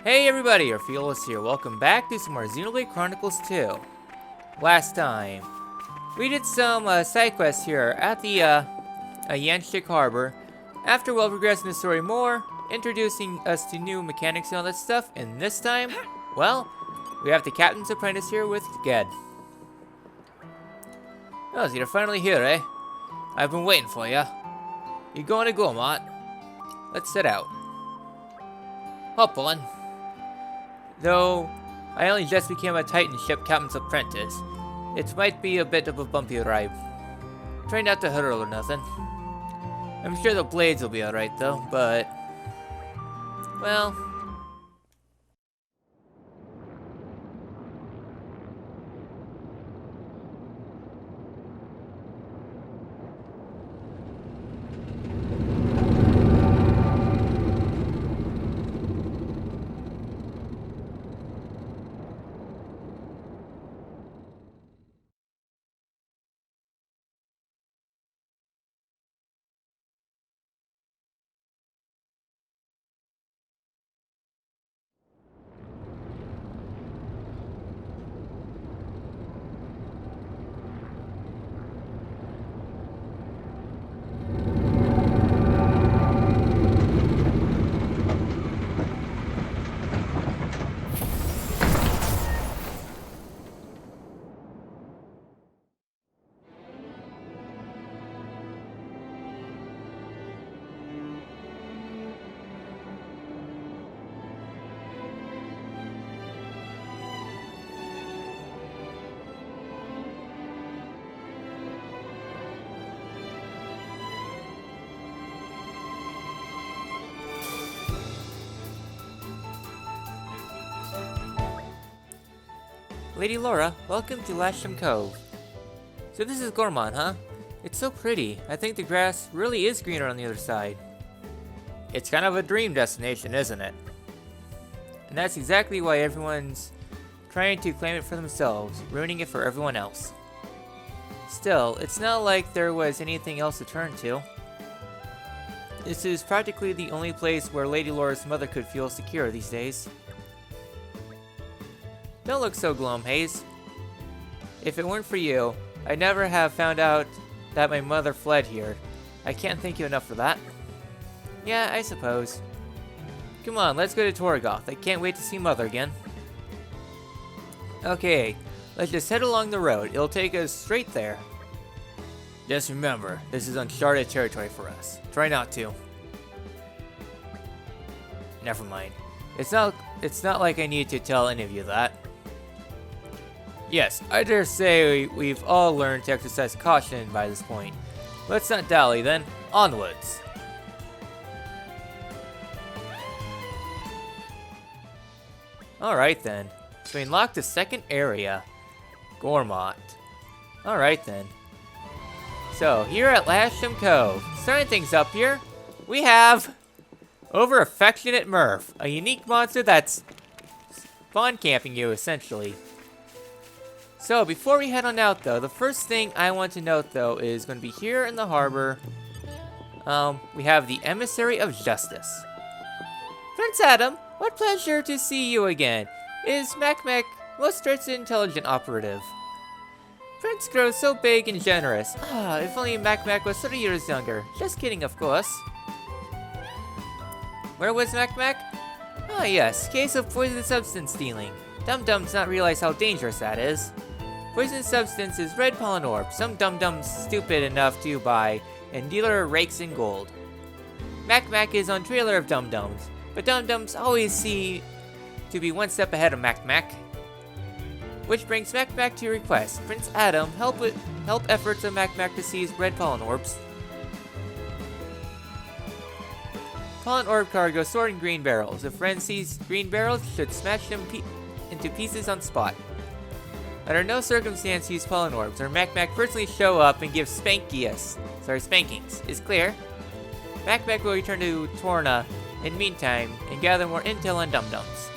Hey everybody, Orpheolus here. Welcome back to some more Xenoblade Chronicles 2. Last time, we did some side quests here at the Yanchik Harbor. After progressing the story more, introducing us to new mechanics and all that stuff, and this time, well, we have the Captain's Apprentice here with Ged. Oh, so you're finally here, eh? I've been waiting for you. You going to Gormott? Let's set out. Hop on. Though, I only just became a Titan ship Captain's Apprentice, it might be a bit of a bumpy ride. Try not to hurl or nothing. I'm sure the blades will be alright though, but... well... Lady Laura, welcome to Lasham Cove. So this is Gormott, huh? It's so pretty. I think the grass really is greener on the other side. It's kind of a dream destination, isn't it? And that's exactly why everyone's trying to claim it for themselves, ruining it for everyone else. Still, it's not like there was anything else to turn to. This is practically the only place where Lady Laura's mother could feel secure these days. Don't look so glum, Hayes. If it weren't for you, I'd never have found out that my mother fled here. I can't thank you enough for that. Yeah, I suppose. Come on, let's go to Torgoth. I can't wait to see Mother again. Okay, let's just head along the road. It'll take us straight there. Just remember, this is uncharted territory for us. Try not to. Never mind. It's not like I need to tell any of you that. Yes, I dare say we've all learned to exercise caution by this point. Let's not dally then. Onwards. Alright then. So we unlocked the second area. Gormott. Alright then. So, here at Lasham Cove, starting things up here, we have Over-Affectionate Murph, a unique monster that's spawn camping you, essentially. So, before we head on out, though, the first thing I want to note, though, is going to be here in the harbor. We have the Emissary of Justice. Prince Adam, what pleasure to see you again. Is Macmac most intelligent operative? Prince grows so big and generous. Ah, if only Macmac was 30 years younger. Just kidding, of course. Where was Macmac? Ah, yes, case of poison substance stealing. Dum-dums not realize how dangerous that is. Poison substance is red pollen orb. Some dum-dums stupid enough to buy, and dealer rakes in gold. Macmac is on trailer of dum-dums, but dum-dums always seem to be one step ahead of Macmac. Which brings Macmac to your request. Prince Adam, help efforts of Macmac to seize red pollen orbs. Pollen orb cargo stored in green barrels. If friend sees green barrels, should smash them into pieces on spot. Under no circumstance use pollen orbs, or Macmac personally show up and give spankings. Is clear. Macmac will return to Torna in meantime and gather more intel on dum-dums.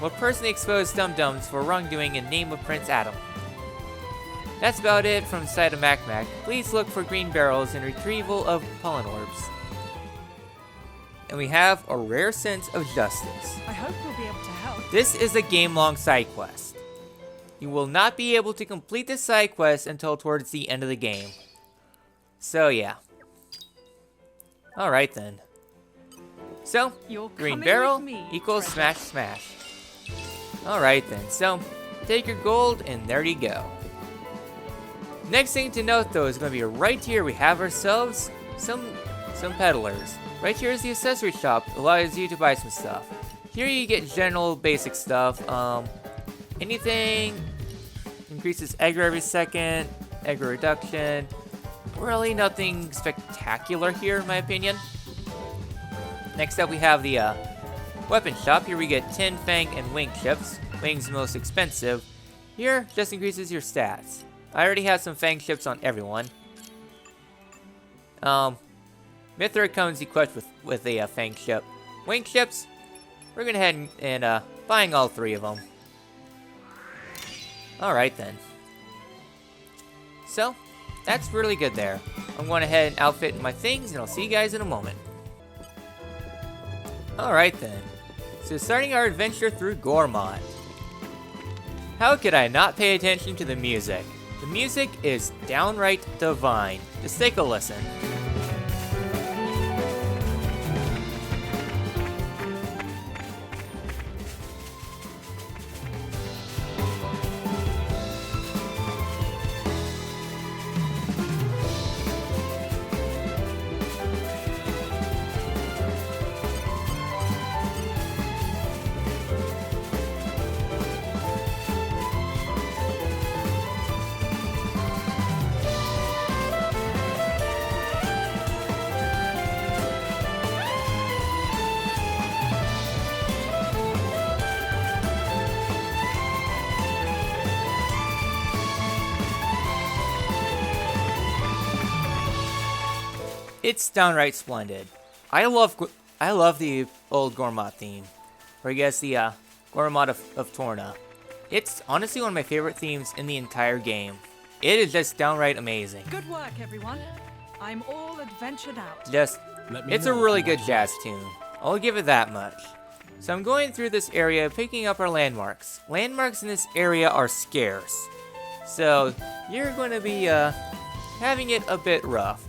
Will personally expose dum-dums for wrongdoing in name of Prince Adam. That's about it from the side of Macmac. Please look for green barrels and retrieval of pollen orbs. and we have a rare sense of justice. I hope we'll be able to help. This is a game-long side quest. You will not be able to complete this side quest until towards the end of the game. So yeah. Alright then. So, You're green coming barrel with me, equals treasure. smash smash. Alright then, so take your gold and there you go. Next thing to note though is going to be right here we have ourselves some peddlers. Right here is the accessory shop, allows you to buy some stuff. Here you get general basic stuff. Anything increases aggro every second, aggro reduction. Really nothing spectacular here in my opinion. Next up we have the weapon shop. Here we get 10 fang and wing chips. Wing's the most expensive. Here just increases your stats. I already have some fang chips on everyone. Mithra comes equipped with a fang chip. Wing chips, we're gonna head and buying all 3 of them. Alright then. So, that's really good there. I'm going ahead and outfit my things and I'll see you guys in a moment. Alright then. So starting our adventure through Gormott. How could I not pay attention to the music? The music is downright divine. Just take a listen. It's downright splendid. I love the old Gormott theme, or I guess the Gormott of Torna. It's honestly one of my favorite themes in the entire game. It is just downright amazing. Good work, everyone. I'm all adventured out. It's a really good jazz tune. I'll give it that much. So I'm going through this area, picking up our landmarks. Landmarks in this area are scarce, so you're going to be having it a bit rough.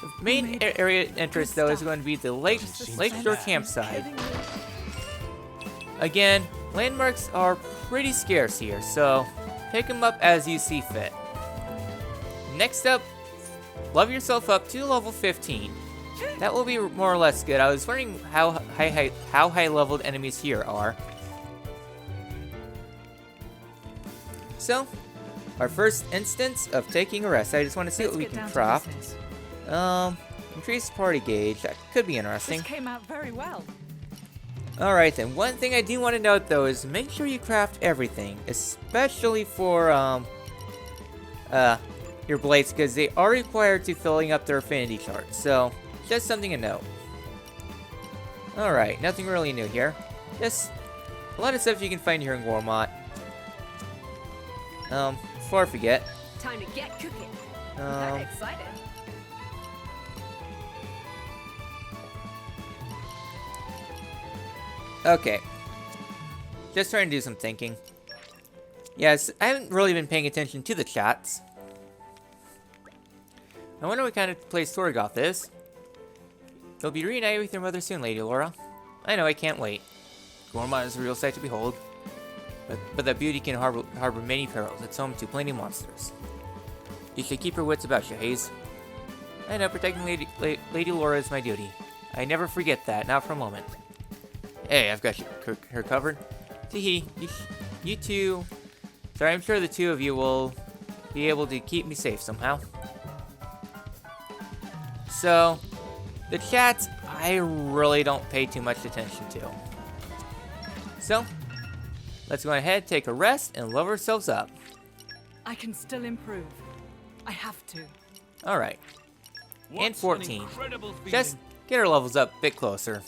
The main area entrance though is going to be the Lakeshore campsite. Again, landmarks are pretty scarce here, so pick them up as you see fit. Next up, level yourself up to level 15. That will be more or less good. I was wondering how high leveled enemies here are. So, our first instance of taking a rest. I just want to see what we can craft. Increased party gauge. That could be interesting. This came out very well. Alright then, one thing I do want to note though is make sure you craft everything, especially for your blades, because they are required to filling up their affinity chart, so just something to note. Alright, nothing really new here. Just a lot of stuff you can find here in Gormott. Before I forget. Time to get cooking. I'm very excited. Okay. Just trying to do some thinking. Yes, I haven't really been paying attention to the chats. I wonder what kind of place Torgoth is. You'll be reunited with your mother soon, Lady Laura. I know, I can't wait. Gormott is a real sight to behold. But that beauty can harbor many perils. It's home to plenty of monsters. You should keep your wits about you, Hayes. I know, protecting Lady Laura is my duty. I never forget that, not for a moment. Hey, I've got her covered. Teehee, you two... Sorry, I'm sure the two of you will be able to keep me safe somehow. So, the chats, I really don't pay too much attention to. So, let's go ahead, take a rest, and level ourselves up. I can still improve. I have to. Alright. And 14. Just get our levels up a bit closer.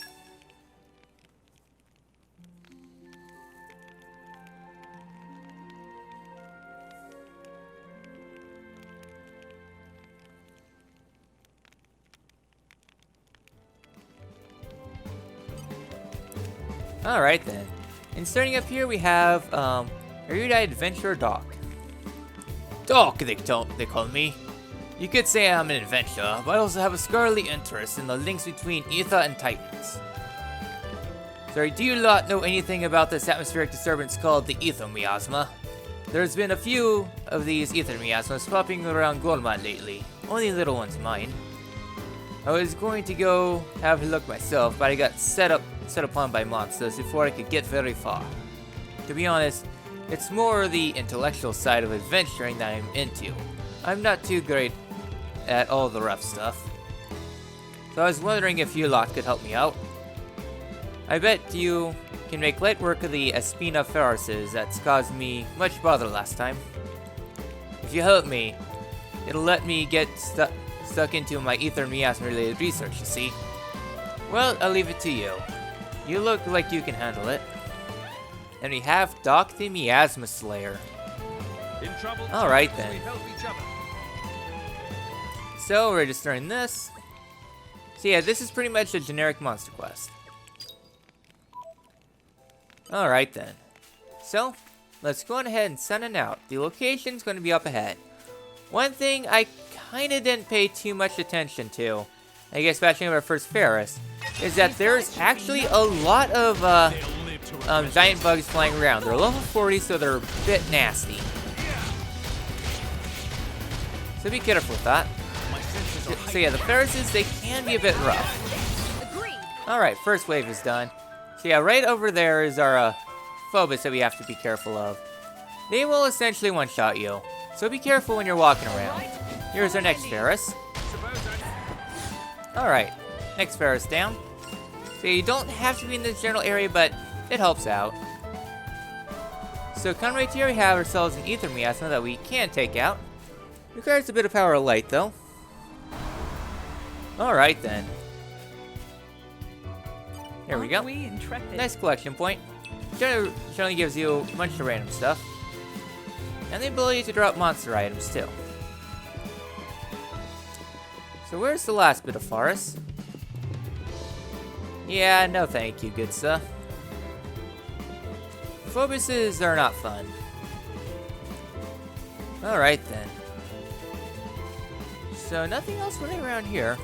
Alright then. And starting up here we have, erudite adventurer Doc. Doc, they call me. You could say I'm an adventurer, but I also have a scholarly interest in the links between Ether and Titans. Sorry, do you lot know anything about this atmospheric disturbance called the Ether Miasma? There's been a few of these Ether Miasmas popping around Gormott lately. Only little ones mine. I was going to go have a look myself, but I got set upon by monsters before I could get very far. To be honest, it's more the intellectual side of adventuring that I'm into. I'm not too great at all the rough stuff. So I was wondering if you lot could help me out. I bet you can make light work of the Espina Ferruses that's caused me much bother last time. If you help me, it'll let me get stuck into my Ether Miasma related research, you see. Well, I'll leave it to you. You look like you can handle it. And we have Doc the Miasma Slayer. In trouble? Alright then. We help each other. So, we're just starting this. So yeah, this is pretty much a generic monster quest. Alright then. So, let's go on ahead and send it out. The location's going to be up ahead. One thing I kinda didn't pay too much attention to, I guess batching up our first Ferris, is that there's actually a lot of giant bugs flying around. They're level 40, so they're a bit nasty. So be careful with that. So yeah, the Ferrises, they can be a bit rough. Alright, first wave is done. So yeah, right over there is our Phobos that we have to be careful of. They will essentially one-shot you, so be careful when you're walking around. Here's our next Ferris. Alright, next Ferris down. So you don't have to be in this general area, but it helps out. So come right here, we have ourselves an Ether Miasma that we can take out. Requires a bit of power of light though. Alright then. There we go. Nice collection point. Generally gives you a bunch of random stuff. And the ability to drop monster items too. So where's the last bit of forest? Yeah, no thank you, good sir. Phobuses are not fun. Alright then. So nothing else really around here.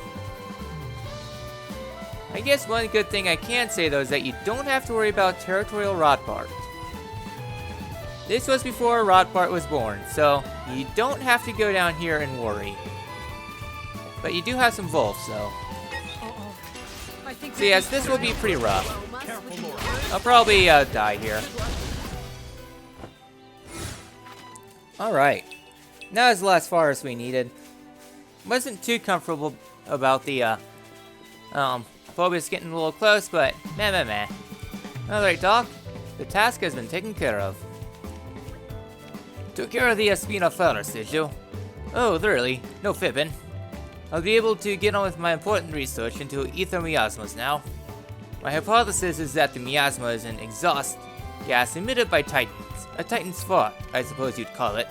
I guess one good thing I can say though is that you don't have to worry about territorial Rotbart. This was before Rotbart was born, so you don't have to go down here and worry. But you do have some wolves though. So yes, this will be pretty rough. I'll probably die here. Alright. Now is the last forest we needed. Wasn't too comfortable about the Phobos getting a little close, but meh. Alright, Doc. The task has been taken care of. Took care of the Espina Ferris, did you? Oh, really? No fibbing. I'll be able to get on with my important research into ether miasmas now. My hypothesis is that the miasma is an exhaust gas emitted by Titans. A Titan's fart, I suppose you'd call it.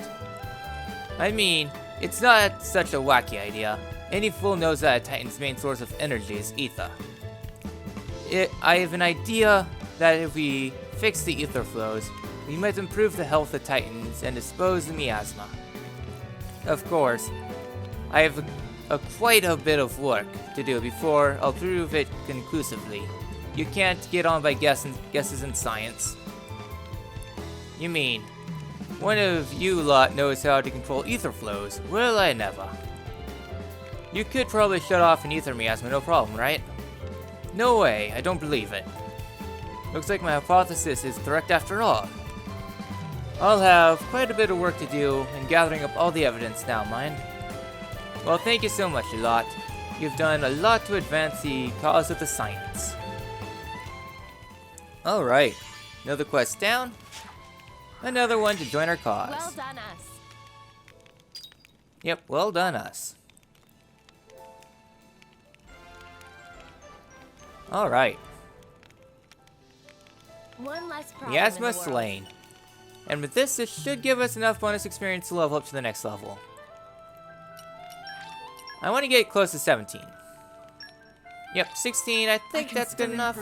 I mean, it's not such a wacky idea. Any fool knows that a Titan's main source of energy is ether. I have an idea that if we fix the ether flows, we might improve the health of Titans and dispose the miasma. Of course, I have quite a bit of work to do before I'll prove it conclusively. You can't get on by guesses in science. You mean, one of you lot knows how to control ether flows? Well, I never. You could probably shut off an ether miasma, no problem, right? No way, I don't believe it. Looks like my hypothesis is correct after all. I'll have quite a bit of work to do in gathering up all the evidence now, mind. Well, thank you so much, you lot. You've done a lot to advance the cause of the science. Alright, another quest down. Another one to join our cause. Well done, us. Yep, well done, us. Alright. One less problem. Miasma Slayer. And with this, it should give us enough bonus experience to level up to the next level. I want to get close to 17. Yep, 16, I think that's good enough.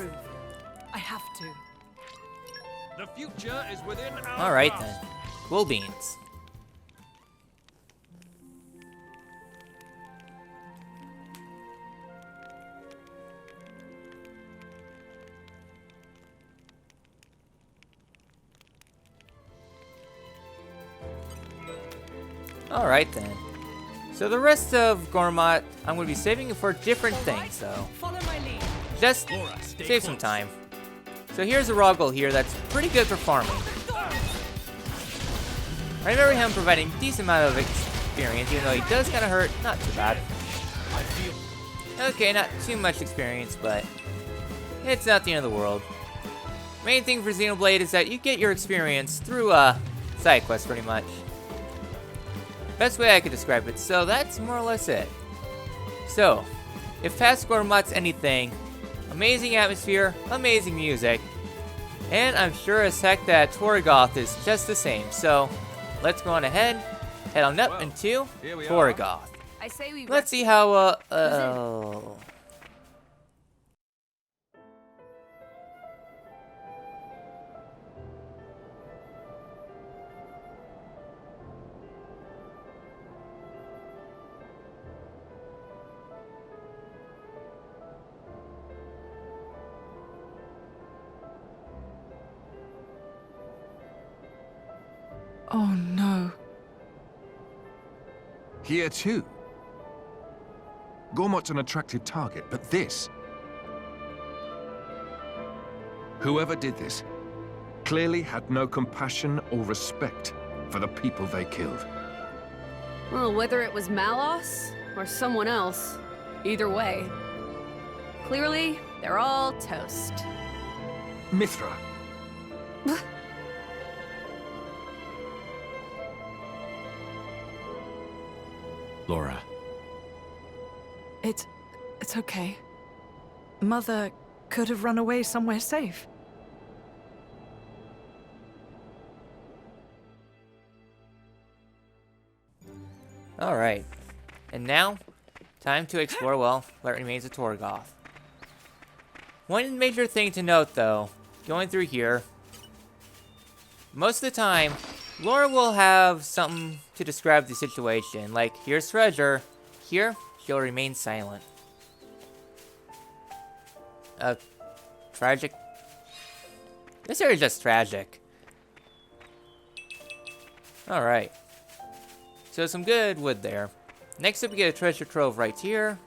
I have to. The future is within our Alright grasp. then. Cool beans. Alright then. So the rest of Gormott, I'm going to be saving it for different things, though. Follow my lead. Just Laura, stay save some close. time. So here's a Roggle here that's pretty good for farming. I remember him providing a decent amount of experience, even though he does kind of hurt. Not too bad. I feel Okay, not too much experience, but it's not the end of the world. Main thing for Xenoblade is that you get your experience through side quests, pretty much. Best way I could describe it. So that's more or less it. So, if past Gormott's anything, amazing atmosphere, amazing music, and I'm sure as heck that Torgoth is just the same. So, let's go on ahead, head on up Well, into here we are. Torgoth. I say we Let's see how, Oh no. Here too. Gormott's an attractive target, but this... Whoever did this clearly had no compassion or respect for the people they killed. Well, whether it was Malos or someone else, either way. Clearly, they're all toast. Mithra. Laura. It's okay. Mother could have run away somewhere safe. alright. And now, time to explore, well, what remains of Torgoth. One major thing to note, though, going through here, most of the time, Laura will have something to describe the situation. Like, here's treasure. Here, she'll remain silent. Tragic. This area is just tragic. Alright. So some good wood there. Next up, we get a treasure trove right here.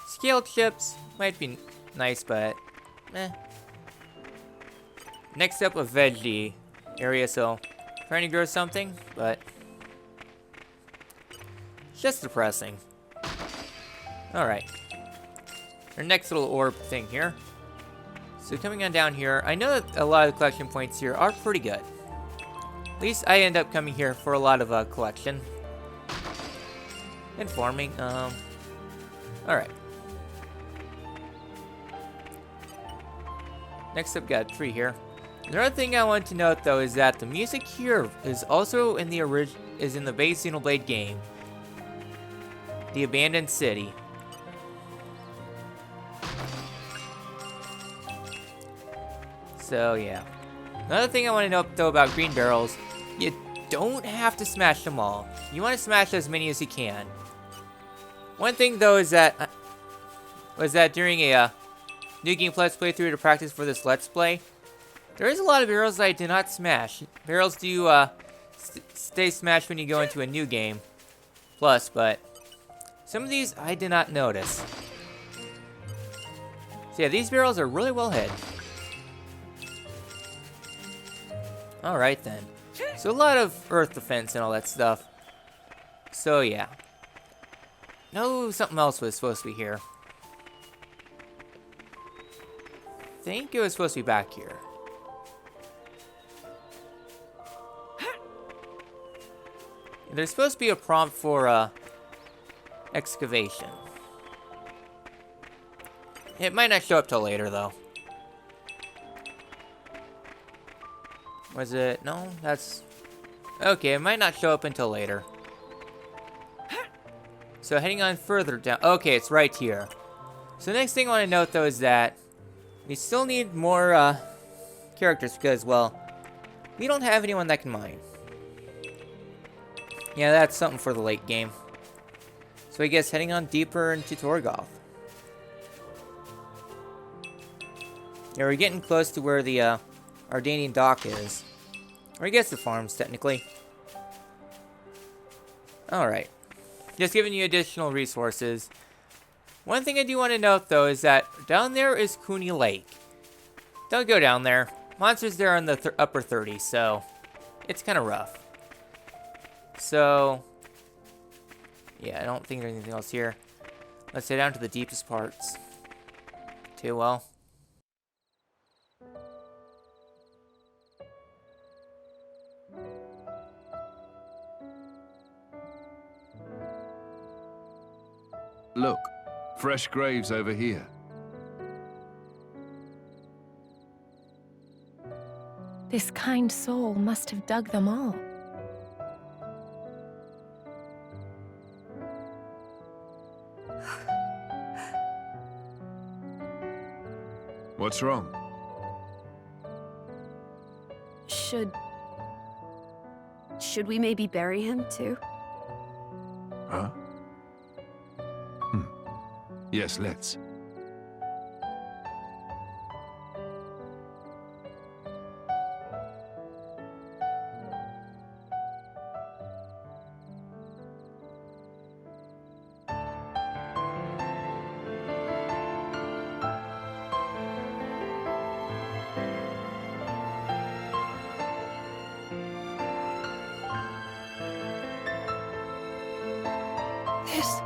Scaled chips might be nice, but Next up, a veggie area, so trying to grow something, but it's just depressing. Alright. Our next little orb thing here. So coming on down here, I know that a lot of the collection points here are pretty good. At least I end up coming here for a lot of collection. And farming, alright. Next up, got a tree here. Another thing I want to note, though, is that the music here is also in the base Xenoblade game, The Abandoned City. So yeah. Another thing I want to note, though, about green barrels, you don't have to smash them all. You want to smash as many as you can. One thing, though, is that during a New Game Plus playthrough to practice for this Let's Play, there is a lot of barrels that I did not smash. Barrels do stay smashed when you go into a new game plus, but some of these I did not notice. So yeah, these barrels are really well hid. Alright then. So a lot of earth defense and all that stuff. So yeah. No, something else was supposed to be here. I think it was supposed to be back here. There's supposed to be a prompt for excavation. It might not show up till later, though. Was it? No, that's... Okay, it might not show up until later. So heading on further down... Okay, it's right here. So the next thing I want to note, though, is that We still need more characters because, well, we don't have anyone that can mine. Yeah, that's something for the late game. So I guess heading on deeper into Torgoth. Yeah, we're getting close to where the Ardanian dock is. Or I guess the farms, technically. Alright. Just giving you additional resources. One thing I do want to note, though, is that down there is Coolley Lake. Don't go down there. Monsters there are in the upper 30s, so it's kind of rough. So, yeah, I don't think there's anything else here. Let's head down to the deepest parts. Too well. Look, fresh graves over here. This kind soul must have dug them all. What's wrong? Should we maybe bury him too? Huh? Yes, let's. This.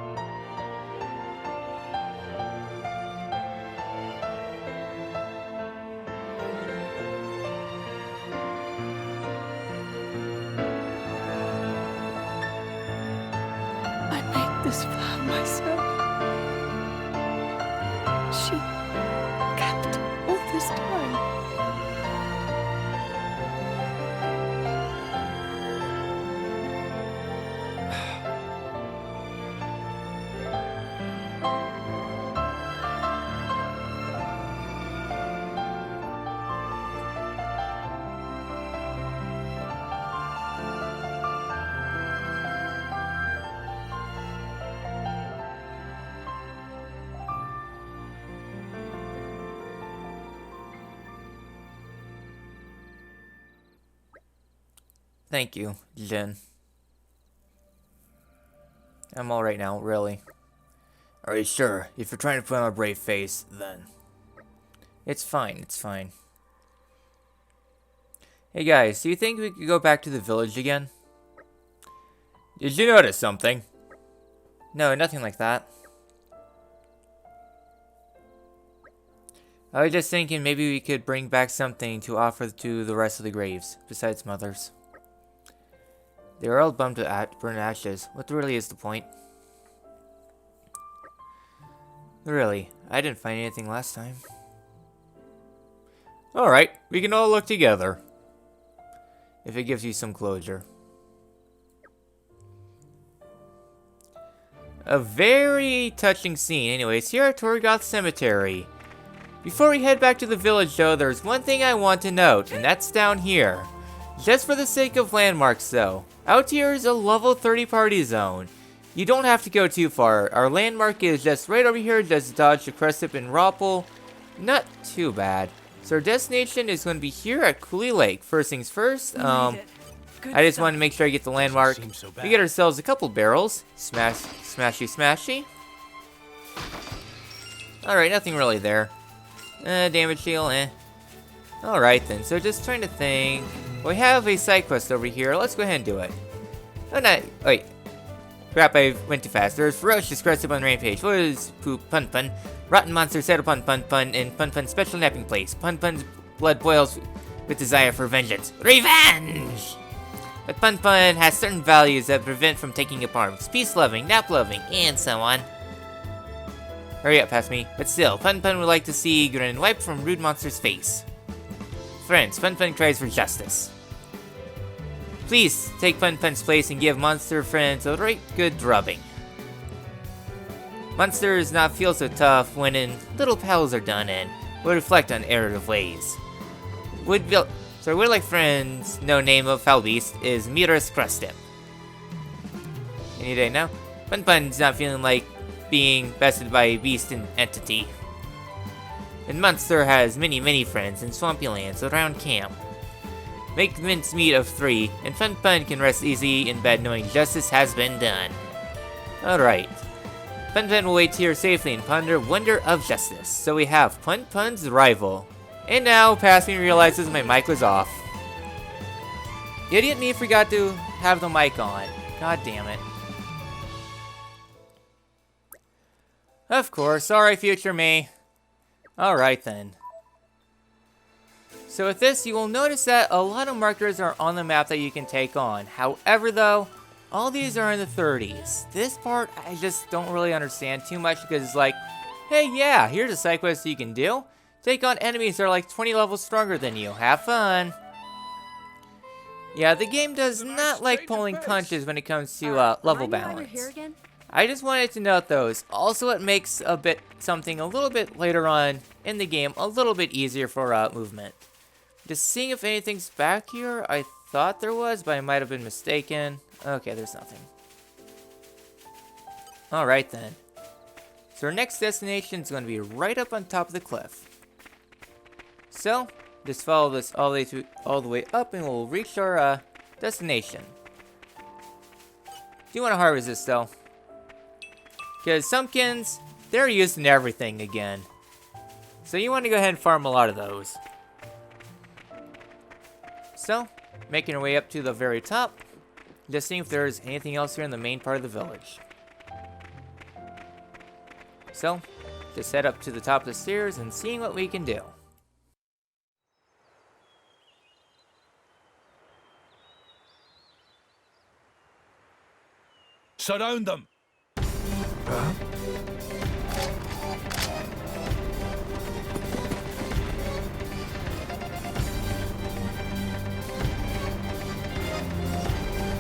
I made this flower myself. She kept all this time. Thank you, Jin. I'm alright now, really. Are you sure? If you're trying to put on a brave face, then... It's fine, it's fine. Hey guys, do you think we could go back to the village again? Did you notice something? No, nothing like that. I was just thinking maybe we could bring back something to offer to the rest of the graves, besides Mother's. They were all bummed to burn ashes. What really is the point? Really, I didn't find anything last time. Alright, we can all look together. If it gives you some closure. A very touching scene. Anyways, here at Torgoth Cemetery. Before we head back to the village though, there's one thing I want to note, and that's down here. Just for the sake of landmarks though, out here is a level 30 party zone. You don't have to go too far. Our landmark is just right over here, just dodge the Cressip and Roppel. Not too bad. So our destination is going to be here at Coolley Lake. First things first, I just wanted to make sure I get the landmark. So We get ourselves a couple barrels. Smashy, smashy. Alright, nothing really there. Damage shield, Alright then, so just trying to think. We have a side quest over here. Let's go ahead and do it. Oh, no, wait. Crap, I went too fast. There's ferocious Cressip on rampage. What is poop? Pun Pun. Rotten monster set upon Pun Pun in Pun Pun's special napping place. Pun Pun's blood boils with desire for vengeance. Revenge! But Pun Pun has certain values that prevent from taking up arms. Peace-loving, nap-loving, and so on. Hurry up past me. But still, Pun Pun would like to see grin wiped from rude monster's face. Friends, Pun Pun cries for justice. Please take Pun Pun's place and give monster friends a right good drubbing. Monsters not feel so tough when little pals are done in. will reflect on error ways. Woodlike friend's no name of foul beast is Mirror's Crustip. Any day now? Pun's not feeling like being bested by a beast and entity. And Monster has many friends in swampy lands around camp. Make mincemeat of 3, and Pun can rest easy in bed knowing justice has been done. Alright. Pun will wait here safely and ponder wonder of justice. So we have Pun's rival. And now, past me realizes my mic was off. Idiot me forgot to have the mic on. God damn it. Of course, sorry future me. Alright then. So with this, you will notice that a lot of markers are on the map that you can take on. However though, all these are in the 30s. This part, I just don't really understand too much because it's like, hey yeah, here's a side quest you can do. Take on enemies that are like 20 levels stronger than you. Have fun. Yeah, the game does not like pulling punches when it comes to level balance. I just wanted to note those. Also, it makes something a little bit later on in the game a little bit easier for movement. Just seeing if anything's back here. I thought there was, but I might have been mistaken. Okay, there's nothing. Alright then. So our next destination is going to be right up on top of the cliff. So, just follow this all the way up and we'll reach our destination. Do want to harvest this though. Because Sumpkins, they're used in everything again. So you want to go ahead and farm a lot of those. So, making our way up to the very top. Just seeing if there's anything else here in the main part of the village. So, just head up to the top of the stairs and seeing what we can do. Surround them!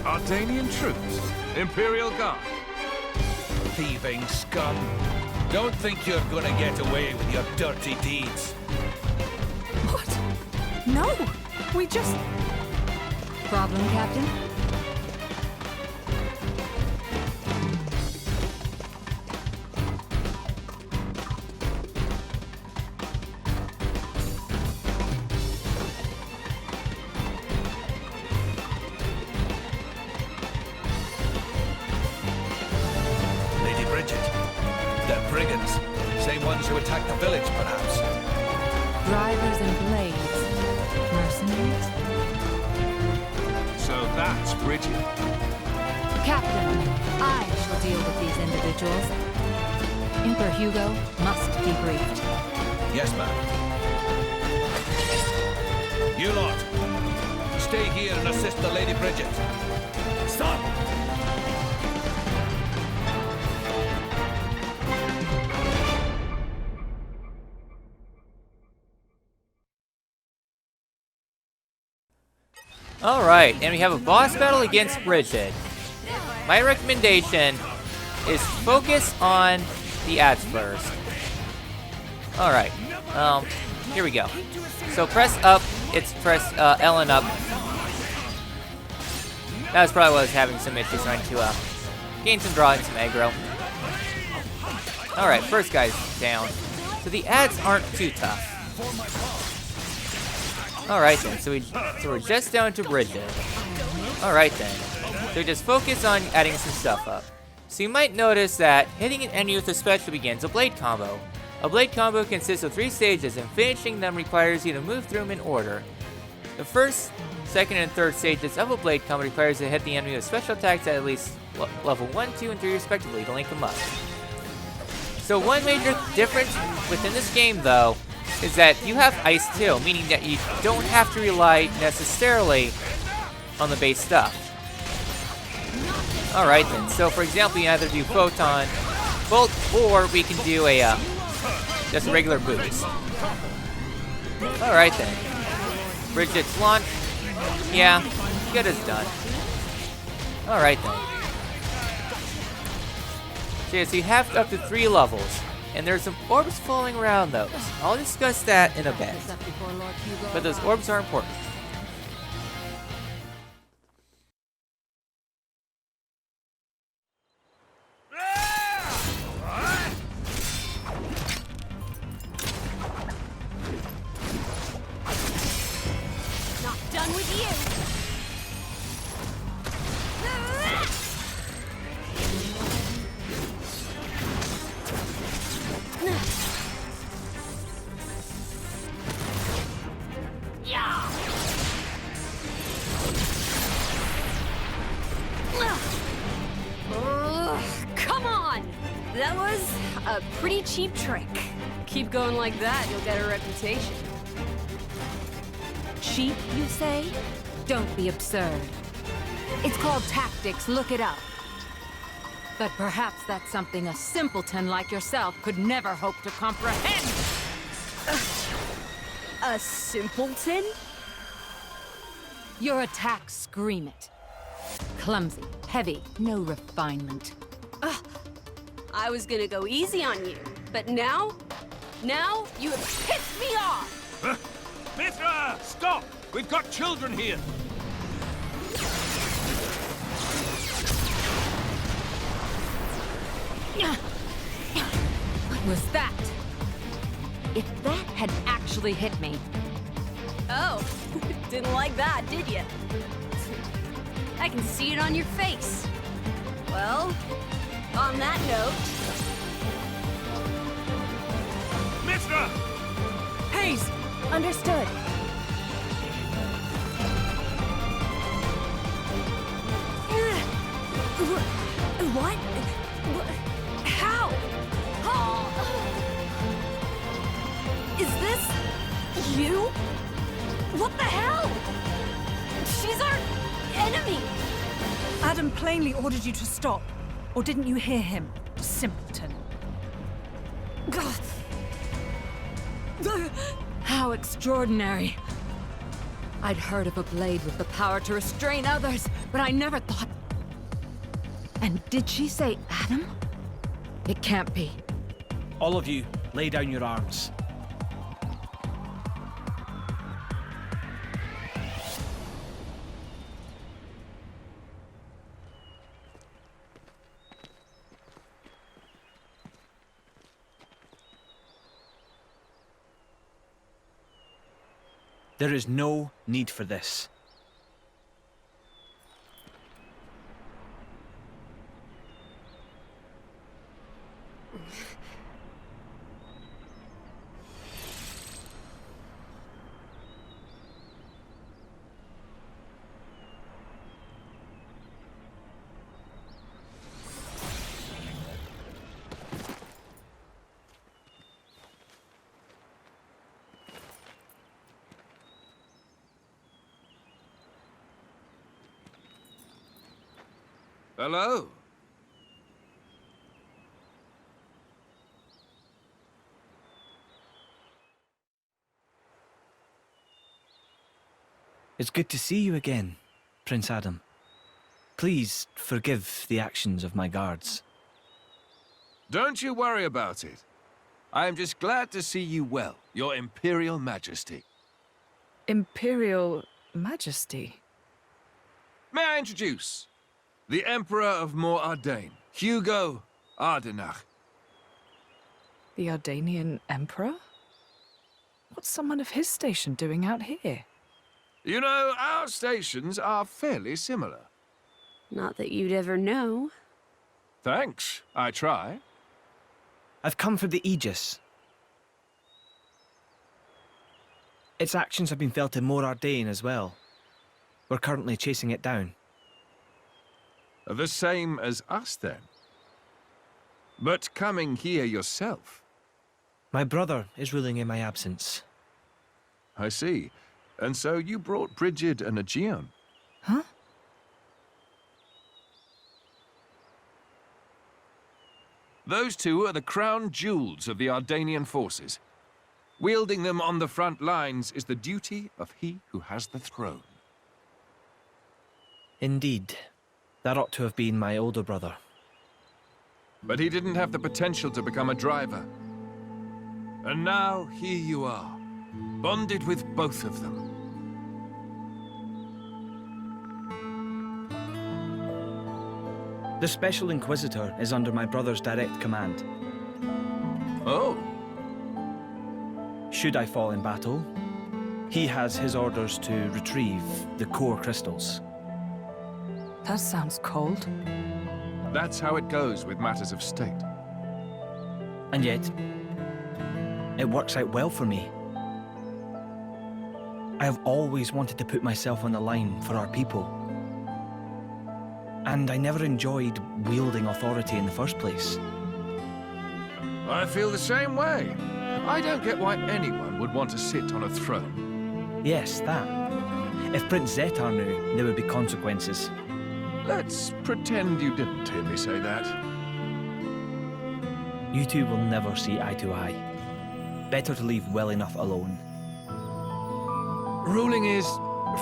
Ardanian troops? Imperial Guard? Thieving scum! Don't think you're gonna get away with your dirty deeds. What? No! We just... Problem, Captain? Same ones who attacked the village, perhaps. Drivers and blades. Mercenaries? So that's Bridget. Captain, I shall deal with these individuals. Emperor Hugo must be briefed. Yes, ma'am. You lot, stay here and assist the Lady Bridget. Stop! Alright, and we have a boss battle against Bridget. My recommendation is focus on the ads first. Alright, here we go. So press up, it's press L and up. That was probably what I was having some issues trying to gain some draw and some aggro. Alright, first guy's down. So the ads aren't too tough. Alright then, so we're just down to Bridget. Alright then. So just focus on adding some stuff up. So you might notice that hitting an enemy with a special begins a blade combo. A blade combo consists of 3 stages and finishing them requires you to move through them in order. The first, second, and third stages of a blade combo requires you to hit the enemy with special attacks at least level 1, 2, and 3 respectively to link them up. So one major difference within this game though is that you have Ice too, meaning that you don't have to rely necessarily on the base stuff. Alright then, so for example, you either do Photon, Bolt, or we can do a, just a regular boost. Alright then. Bridget's launch. Yeah, good as done. Alright then. So yes, you have up to 3 levels. and there's some orbs floating around those. I'll discuss that in a bit. This up before Lord Hugo But those arrives. orbs are important. Not done with you! Come on! That was a pretty cheap trick. Keep going like that, you'll get a reputation. Cheap, you say? Don't be absurd. It's called tactics, look it up. But perhaps that's something a simpleton like yourself could never hope to comprehend. A simpleton? Your attacks scream it. Clumsy, heavy, no refinement. I was gonna go easy on you, but now you have pissed me off! Mithra! Stop! We've got children here! What was that? If that had actually hit me, Oh, didn't like that, did you? I can see it on your face. Well, on that note... Mithra! Hayes! understood. What? How? Is this you? What the hell? She's our enemy. Adam plainly ordered you to stop. Or didn't you hear him? Simpleton. How extraordinary. I'd heard of a blade with the power to restrain others, but I never thought... And did she say Adam? It can't be. All of you, lay down your arms. There is no need for this. Hello? It's good to see you again, Prince Adam. Please forgive the actions of my guards. Don't you worry about it. I am just glad to see you well, Your Imperial Majesty. Imperial Majesty? May I introduce? The Emperor of Mor Ardain, Hugo Ardenach. The Ardanian Emperor? What's someone of his station doing out here? You know, our stations are fairly similar. Not that you'd ever know. Thanks, I try. I've come for the Aegis. Its actions have been felt in Mor Ardain as well. We're currently chasing it down. The same as us, then. But coming here yourself. My brother is ruling in my absence. I see. And so you brought Brigid and Aegeon. Huh? Those two are the crown jewels of the Ardanian forces. Wielding them on the front lines is the duty of he who has the throne. Indeed. That ought to have been my older brother. But he didn't have the potential to become a driver. And now, here you are, bonded with both of them. The Special Inquisitor is under my brother's direct command. Oh, Should I fall in battle, he has his orders to retrieve the core crystals. That sounds cold. that's how it goes with matters of state. And yet, it works out well for me. I have always wanted to put myself on the line for our people. And I never enjoyed wielding authority in the first place. I feel the same way. I don't get why anyone would want to sit on a throne. Yes, that. If Prince Zetar knew, there would be consequences. Let's pretend you didn't hear me say that. You two will never see eye to eye. Better to leave well enough alone. Ruling is,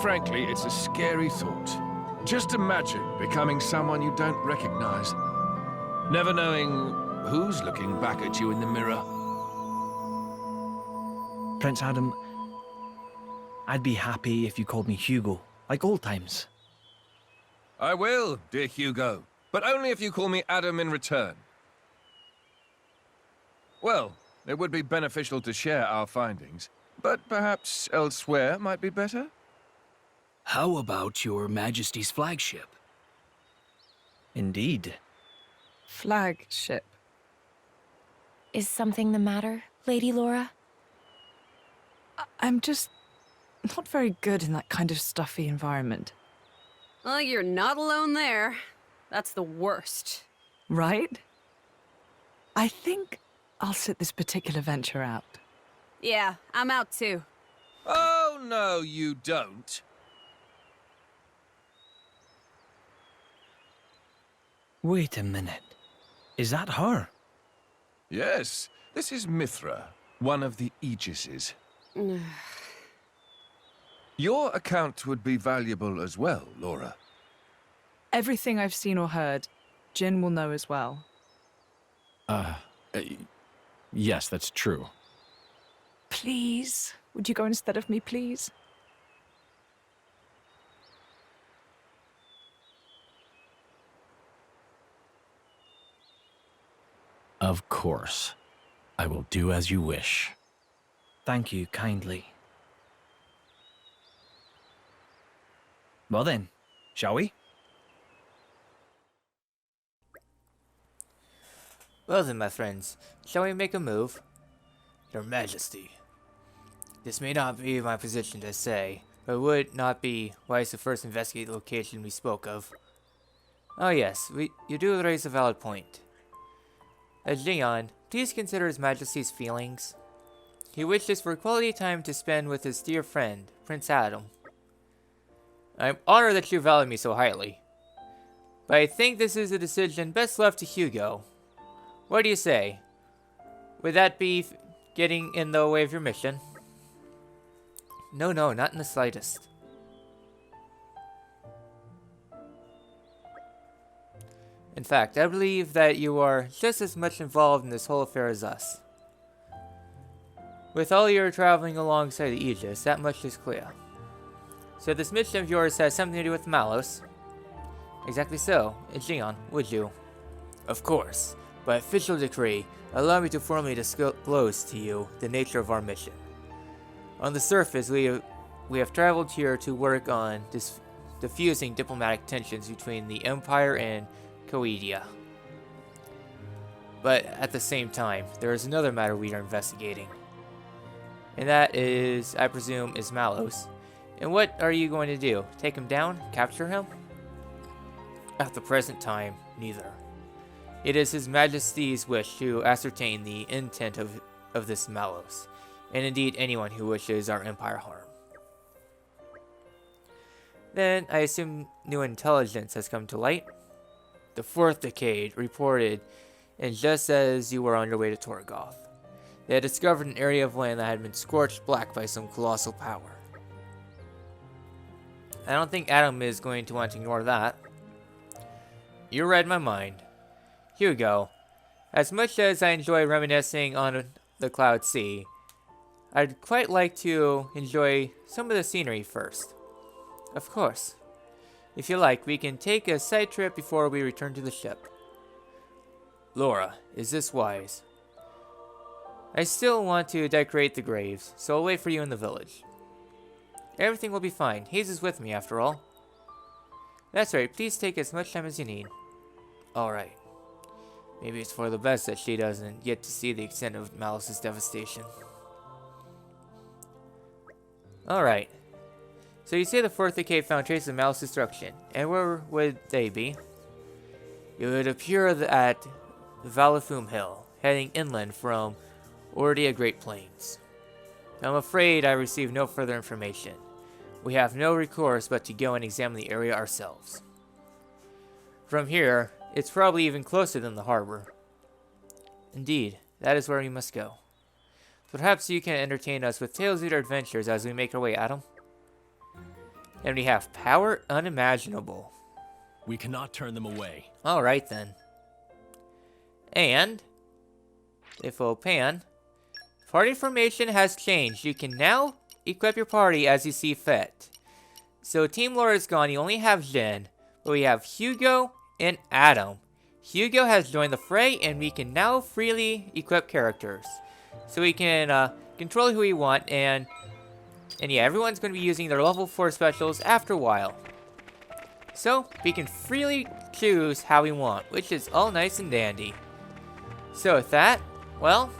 frankly, it's a scary thought. Just imagine becoming someone you don't recognize. Never knowing who's looking back at you in the mirror. Prince Adam, I'd be happy if you called me Hugo, like old times. I will, dear Hugo, but only if you call me Adam in return. Well, it would be beneficial to share our findings, but perhaps elsewhere might be better? How about your Majesty's flagship? Indeed. Flagship. Is something the matter, Lady Laura? I'm just not very good in that kind of stuffy environment. Well, you're not alone there. That's the worst. Right? I think I'll sit this particular venture out. Yeah, I'm out too. Oh, no, you don't. Wait a minute. Is that her? Yes, this is Mithra, one of the Aegises. Your account would be valuable as well, Laura. Everything I've seen or heard, Jin will know as well. Yes, that's true. Please? Would you go instead of me, please? Of course. I will do as you wish. Thank you kindly. Well then, shall we? Well then, my friends, shall we make a move? Your Majesty. This may not be my position to say, but it would not be wise to first investigate the location we spoke of. Oh yes, you do raise a valid point. As Leon, please consider His Majesty's feelings. He wishes for quality time to spend with his dear friend, Prince Adam. I'm honored that you value me so highly, but I think this is a decision best left to Hugo. What do you say? Would that be getting in the way of your mission? No, not in the slightest. In fact, I believe that you are just as much involved in this whole affair as us. With all your traveling alongside the Aegis, that much is clear. So this mission of yours has something to do with Malos? Exactly so. Leon, would you? Of course. By official decree, allow me to formally disclose to you the nature of our mission. On the surface, we have traveled here to work on diffusing diplomatic tensions between the Empire and Coolley. But at the same time, there is another matter we are investigating. And that is, I presume, is Malos. And what are you going to do? Take him down? Capture him? At the present time, neither. It is His Majesty's wish to ascertain the intent of this Malos, and indeed anyone who wishes our empire harm. Then, I assume new intelligence has come to light? The Fourth Decade reported, and just as you were on your way to Torgoth, they had discovered an area of land that had been scorched black by some colossal power. I don't think Adam is going to want to ignore that. You read my mind. Hugo, as much as I enjoy reminiscing on the Cloud Sea, I'd quite like to enjoy some of the scenery first. Of course. If you like, we can take a side trip before we return to the ship. Laura, is this wise? I still want to decorate the graves, so I'll wait for you in the village. Everything will be fine. Hayes is with me, after all. That's right. Please take as much time as you need. Alright. Maybe it's for the best that she doesn't get to see the extent of Malice's devastation. Alright. So you say the fourth decay found traces of Malice's destruction. And where would they be? It would appear at Valifum Hill, heading inland from Ordia Great Plains. I'm afraid I received no further information. We have no recourse but to go and examine the area ourselves. From here, it's probably even closer than the harbor. Indeed, that is where we must go. Perhaps you can entertain us with tales of your adventures as we make our way, Adam. And we have power unimaginable. We cannot turn them away. Alright then. And, if we'll pan, party formation has changed. You can now equip your party as you see fit. So Team Laura is gone. You only have Jin, but we have Hugo and Adam. Hugo has joined the fray, and we can now freely equip characters. So we can control who we want, and yeah, everyone's going to be using their level 4 specials after a while. So we can freely choose how we want, which is all nice and dandy. So with that, well,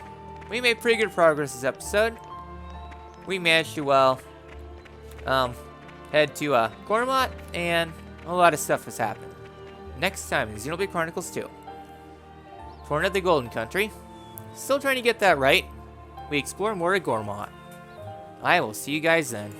we made pretty good progress this episode. We managed to, head to Gormott, and a lot of stuff has happened. Next time in Xenoblade Chronicles 2. Torna the Golden Country. Still trying to get that right. We explore more of Gormott. I will see you guys then.